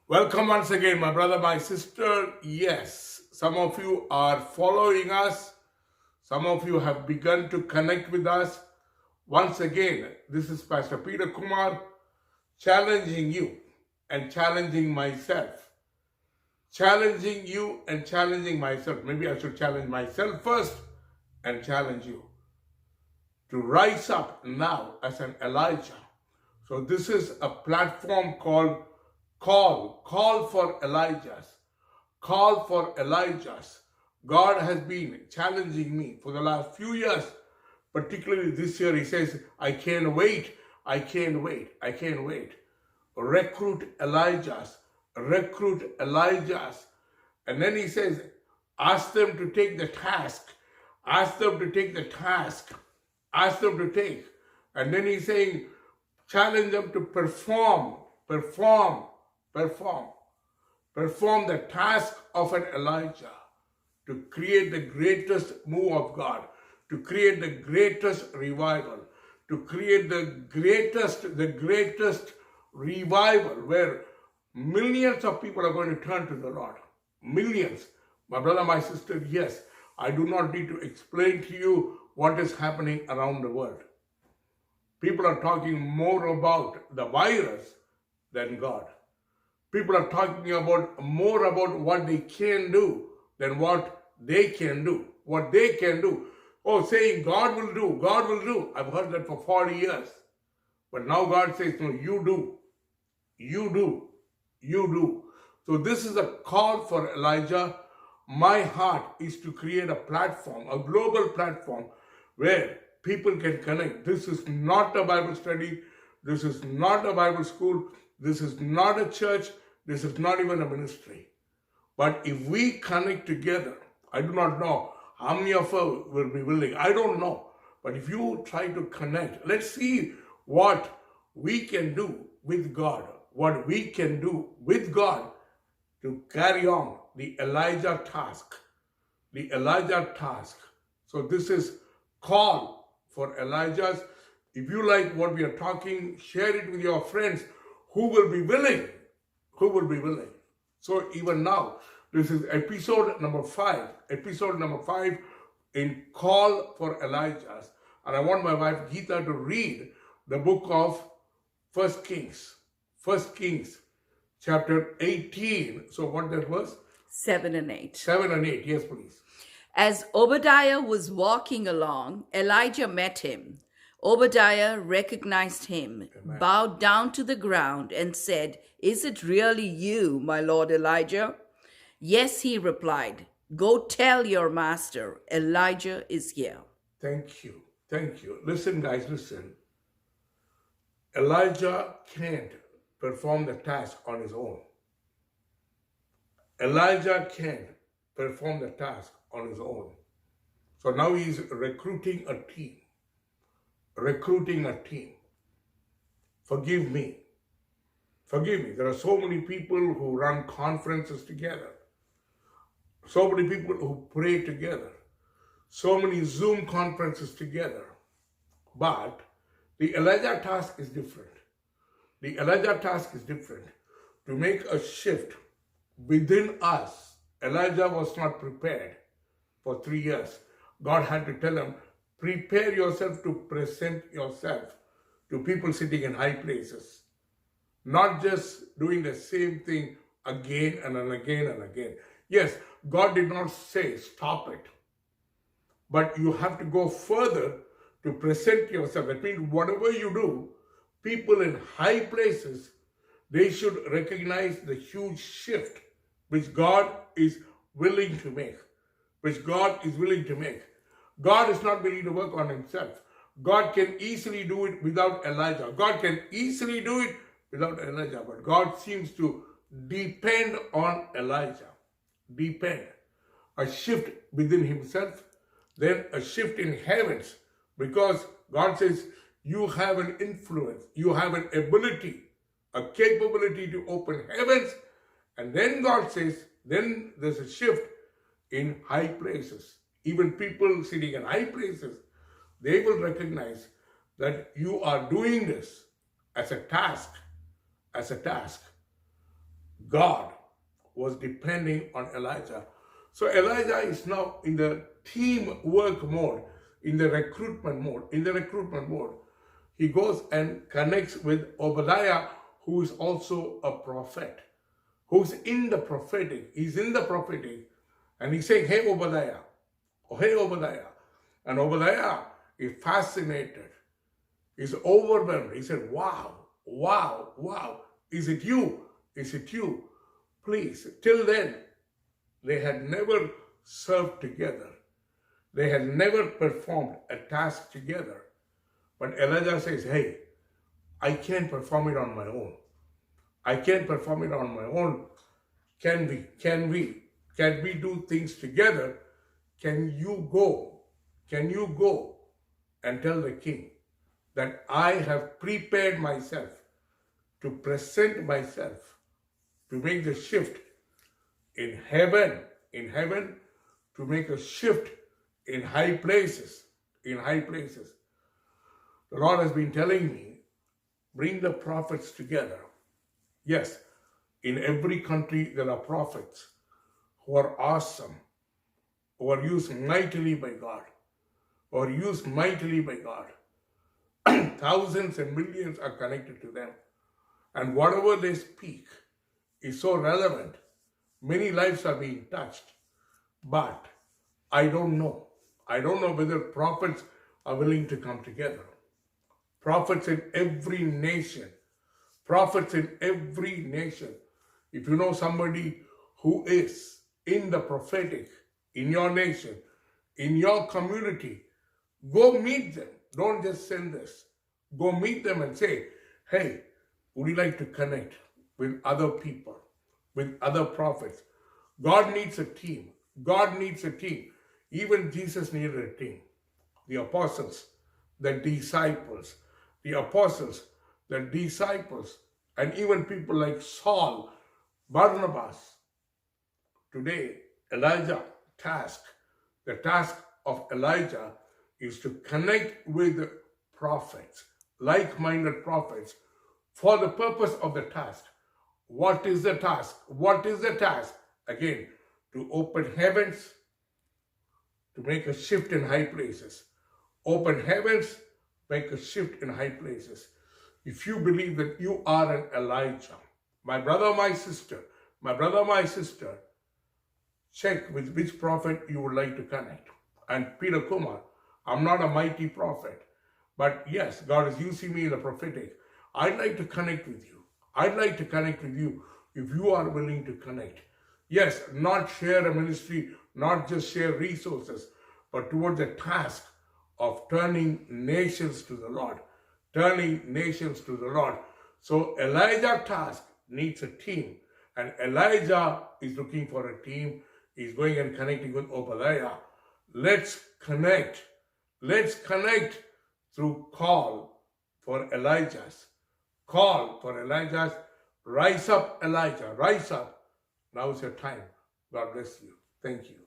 Welcome once again, my brother, my sister. Yes, some of you are following us. Some of you have begun to connect with us. Once again, this is Pastor Peter Kumar challenging you and challenging myself. Challenging you and challenging myself. Maybe I should challenge myself first and challenge you to rise up now as an Elijah. So this is a platform called Call for Elijahs. Call for Elijahs. God has been challenging me for the last few years, particularly this year. He says, I can't wait, I can't wait, I can't wait. Recruit Elijahs, recruit Elijahs. And then he says, ask them to take the task, ask them to take the task, ask them to take. And then he's saying, challenge them to perform the task of an Elijah, to create the greatest move of God, to create the greatest revival, to create the greatest revival where millions of people are going to turn to the Lord. Millions. My brother, my sister, yes, I do not need to explain to you what is happening around the world. People are talking more about the virus than God. People are talking more about what they can do than what they can do. What they can do. Oh, saying God will do, God will do. I've heard that for 40 years. But now God says, no, you do. You do. You do. So this is a call for Elijah. My heart is to create a platform, a global platform where people can connect. This is not a Bible study. This is not a Bible school. This is not a church. This is not even a ministry. But if we connect together, I do not know how many of us will be willing. I don't know. But if you try to connect, let's see what we can do with God. What we can do with God to carry on the Elijah task. The Elijah task. So this is call for Elijahs. If you like what we are talking, share it with your friends who will be willing. Who will be willing? So even now, this is episode number 5. Episode number 5 in Call for Elijahs. And I want my wife Geeta to read the book of First Kings. First Kings, chapter 18. So what that was? 7 and 8. 7 and 8. Yes, please. As Obadiah was walking along, Elijah met him. Obadiah recognized him, Amen. bowed down to the ground, and said, Is it really you, my lord Elijah? Yes, he replied. Go tell your master, Elijah is here. Thank you. Thank you. Listen, guys, listen. Elijah can't perform the task on his own. Elijah can't perform the task on his own. So now he's recruiting a team. Recruiting a team. Forgive me. Forgive me. There are so many people who run conferences together. So many people who pray together. So many Zoom conferences together. But the Elijah task is different. The Elijah task is different. To make a shift within us. Elijah was not prepared for 3 years. God had to tell him, prepare yourself to present yourself to people sitting in high places. Not just doing the same thing again and again and again. Yes, God did not say stop it. But you have to go further to present yourself. That means whatever you do, people in high places, they should recognize the huge shift which God is willing to make. Which God is willing to make. God is not willing to work on himself. God can easily do it without Elijah. God can easily do it without Elijah. But God seems to depend on Elijah. Depend. A shift within himself, then a shift in heavens. Because God says, you have an influence, you have an ability, a capability to open heavens. And then God says, then there's a shift in high places. Even people sitting in high places, they will recognize that you are doing this as a task, God was depending on Elijah. So Elijah is now in the teamwork mode, in the recruitment mode. In the recruitment mode, he goes and connects with Obadiah, who is also a prophet, who's in the prophetic. He's in the prophetic. And he's saying, hey, Obadiah. Oh, hey, Obadiah. And Obadiah is fascinated. He's overwhelmed. He said, wow, wow, wow. Is it you? Is it you? Please. Till then, they had never served together. They had never performed a task together. But Elijah says, hey, I can't perform it on my own. I can't perform it on my own. Can we do things together? Can you go and tell the king that I have prepared myself to present myself to make the shift in heaven, to make a shift in high places, The Lord has been telling me, bring the prophets together. Yes, in every country there are prophets who are awesome, who are used mightily by God, Thousands and millions are connected to them. And whatever they speak is so relevant. Many lives are being touched. But I don't know. I don't know whether prophets are willing to come together. Prophets in every nation. If you know somebody who is in the prophetic, in your nation, in your community, go meet them. Don't just send this. Go meet them and say, hey, would you like to connect with other people, with other prophets? God needs a team. Even Jesus needed a team. The apostles, the disciples, and even people like Saul, Barnabas. Today, the task of Elijah is to connect with prophets, like-minded prophets, for the purpose of the task. What is the task? Again, to open heavens, to make a shift in high places. Open heavens, make a shift in high places. If you believe that you are an Elijah, my brother, my sister, check with which prophet you would like to connect. And Peter Kumar, I'm not a mighty prophet, but yes, God is using me in the prophetic. I'd like to connect with you. If you are willing to connect. Yes, not share a ministry, not just share resources, but towards the task of turning nations to the Lord. So Elijah's task needs a team, and Elijah is looking for a team. He's going and connecting with Obadiah. Let's connect through call for Elijah's. Rise up, Elijah, rise up. Now is your time. God bless you. Thank you.